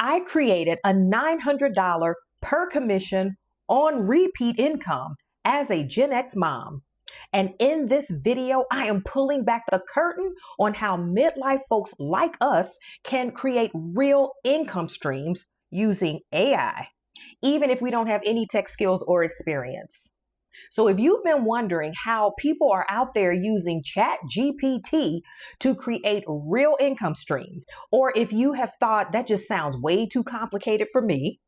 I created a $900 per commission on repeat income as a Gen X mom. And in this video, I am pulling back the curtain on how midlife folks like us can create real income streams using AI, even if we don't have any tech skills or experience. So if you've been wondering how people are out there using Chatgpt to create real income streams, or if you have thought that just sounds way too complicated for me,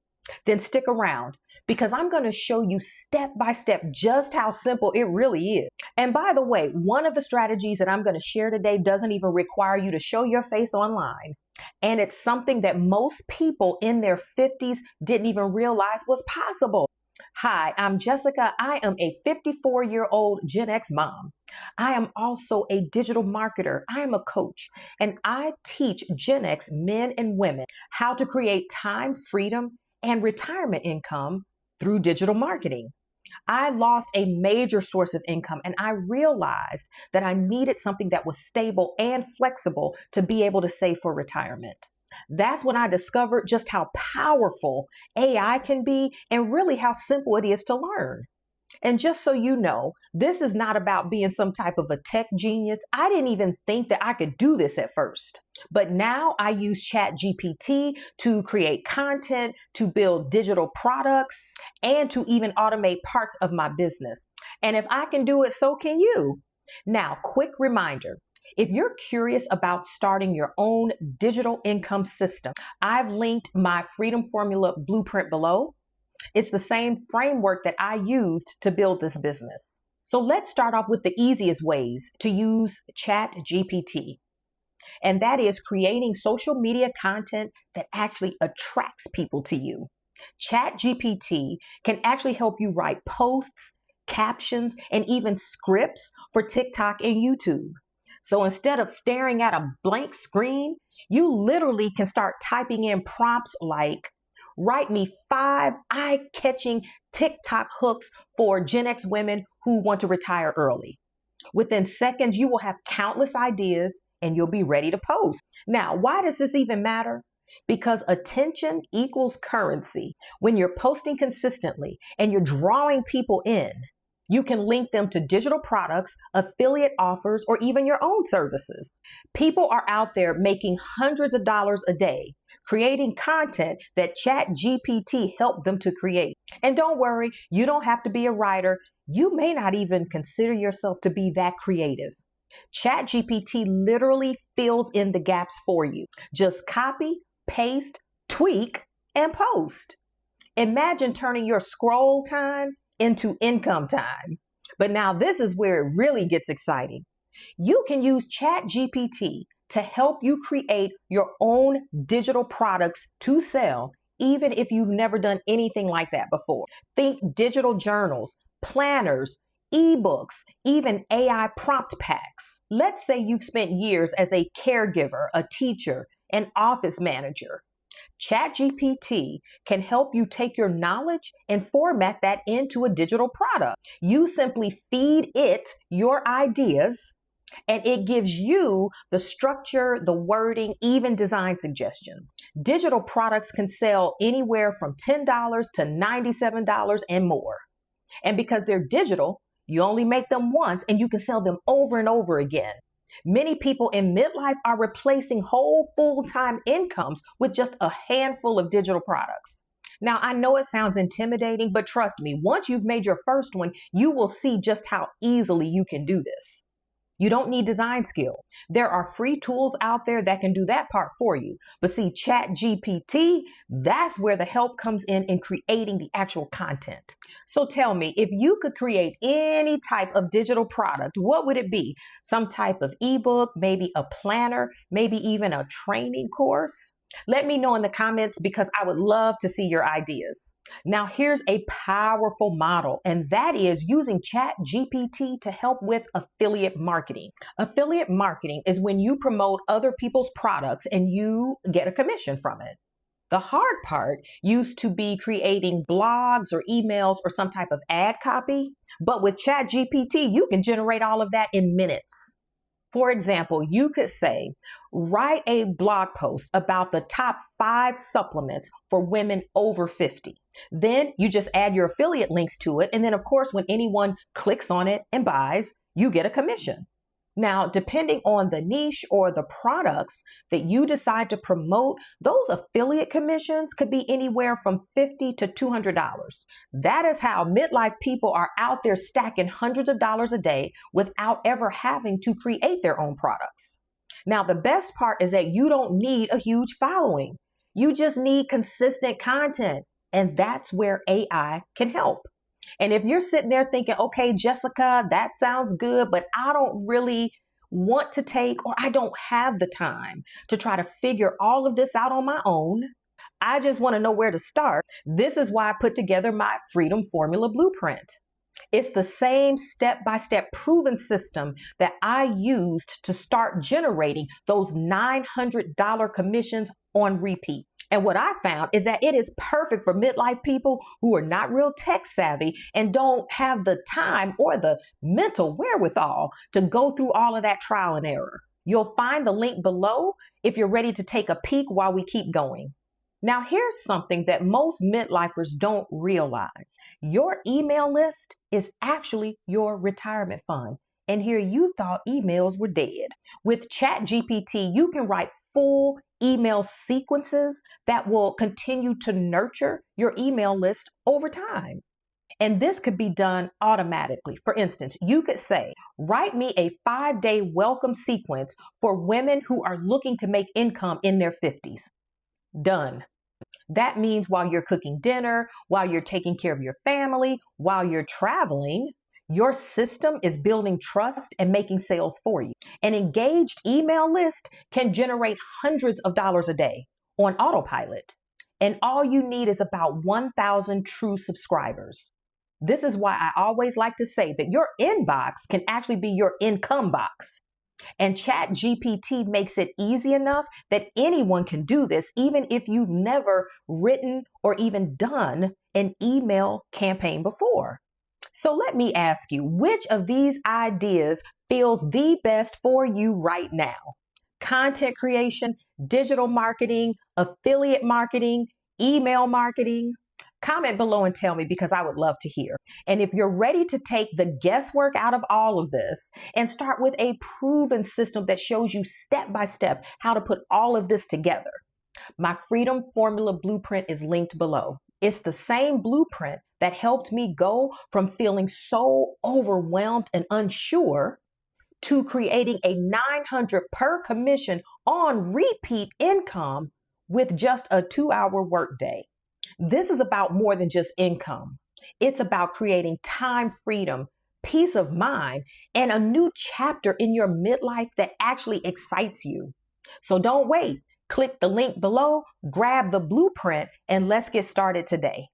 then stick around because I'm going to show you step by step just how simple it really is. And by the way, one of the strategies that I'm going to share today doesn't even require you to show your face online. And it's something that most people in their 50s didn't even realize was possible. Hi, I'm Jessica. I am a 54-year-old Gen X mom. I am also a digital marketer. I am a coach, and I teach Gen X men and women how to create time freedom and retirement income through digital marketing. I lost a major source of income, and I realized that I needed something that was stable and flexible to be able to save for retirement. That's when I discovered just how powerful AI can be and really how simple it is to learn. And just so you know, this is not about being some type of a tech genius. I didn't even think that I could do this at first. But now I use ChatGPT to create content, to build digital products, and to even automate parts of my business. And if I can do it, so can you. Now, quick reminder. If you're curious about starting your own digital income system, I've linked my Freedom Formula blueprint below. It's the same framework that I used to build this business. So let's start off with the easiest ways to use ChatGPT. And that is creating social media content that actually attracts people to you. ChatGPT can actually help you write posts, captions, and even scripts for TikTok and YouTube. So instead of staring at a blank screen, you literally can start typing in prompts like, write me 5 eye-catching TikTok hooks for Gen X women who want to retire early. Within seconds, you will have countless ideas and you'll be ready to post. Now, why does this even matter? Because attention equals currency. When you're posting consistently and you're drawing people in, you can link them to digital products, affiliate offers, or even your own services. People are out there making hundreds of dollars a day, creating content that ChatGPT helped them to create. And don't worry, you don't have to be a writer. You may not even consider yourself to be that creative. ChatGPT literally fills in the gaps for you. Just copy, paste, tweak, and post. Imagine turning your scroll time into income time. But now this is where it really gets exciting. You can use ChatGPT to help you create your own digital products to sell, even if you've never done anything like that before. Think digital journals, planners, ebooks, even AI prompt packs. Let's say you've spent years as a caregiver, a teacher, an office manager. ChatGPT can help you take your knowledge and format that into a digital product. You simply feed it your ideas, and it gives you the structure, the wording, even design suggestions. Digital products can sell anywhere from $10 to $97 and more. And because they're digital, you only make them once and you can sell them over and over again. Many people in midlife are replacing whole full-time incomes with just a handful of digital products. Now, I know it sounds intimidating, but trust me, once you've made your first one, you will see just how easily you can do this. You don't need design skill. There are free tools out there that can do that part for you. But see, ChatGPT, that's where the help comes in creating the actual content. So tell me, if you could create any type of digital product, what would it be? Some type of ebook, maybe a planner, maybe even a training course? Let me know in the comments because I would love to see your ideas. Now, here's a powerful model, and that is using ChatGPT to help with affiliate marketing. Affiliate marketing is when you promote other people's products and you get a commission from it. The hard part used to be creating blogs or emails or some type of ad copy, but with ChatGPT, you can generate all of that in minutes. For example, you could say, write a blog post about the top 5 supplements for women over 50. Then you just add your affiliate links to it. And then, of course, when anyone clicks on it and buys, you get a commission. Now, depending on the niche or the products that you decide to promote, those affiliate commissions could be anywhere from $50 to $200. That is how midlife people are out there stacking hundreds of dollars a day without ever having to create their own products. Now, the best part is that you don't need a huge following. You just need consistent content, and that's where AI can help. And if you're sitting there thinking, okay, Jessica, that sounds good, but I don't really want to take, or I don't have the time to try to figure all of this out on my own, I just want to know where to start. This is why I put together my Freedom Formula Blueprint. It's the same step-by-step proven system that I used to start generating those $900 commissions on repeat. And what I found is that it is perfect for midlife people who are not real tech savvy and don't have the time or the mental wherewithal to go through all of that trial and error. You'll find the link below if you're ready to take a peek while we keep going. Now, here's something that most midlifers don't realize. Your email list is actually your retirement fund. And here you thought emails were dead. With Chatgpt, you can write full email sequences that will continue to nurture your email list over time. And this could be done automatically. For instance, you could say, write me a 5-day welcome sequence for women who are looking to make income in their 50s. Done. That means while you're cooking dinner, while you're taking care of your family, while you're traveling, your system is building trust and making sales for you. An engaged email list can generate hundreds of dollars a day on autopilot. And all you need is about 1,000 true subscribers. This is why I always like to say that your inbox can actually be your income box. And Chatgpt makes it easy enough that anyone can do this, even if you've never written or even done an email campaign before. So let me ask you, which of these ideas feels the best for you right now? Content creation, digital marketing, affiliate marketing, email marketing? Comment below and tell me, because I would love to hear. And if you're ready to take the guesswork out of all of this and start with a proven system that shows you step by step how to put all of this together, my Freedom Formula Blueprint is linked below. It's the same blueprint that helped me go from feeling so overwhelmed and unsure to creating a $900 per commission on repeat income with just a 2-hour workday. This is about more than just income. It's about creating time freedom, peace of mind, and a new chapter in your midlife that actually excites you. So don't wait. Click the link below, grab the blueprint, and let's get started today.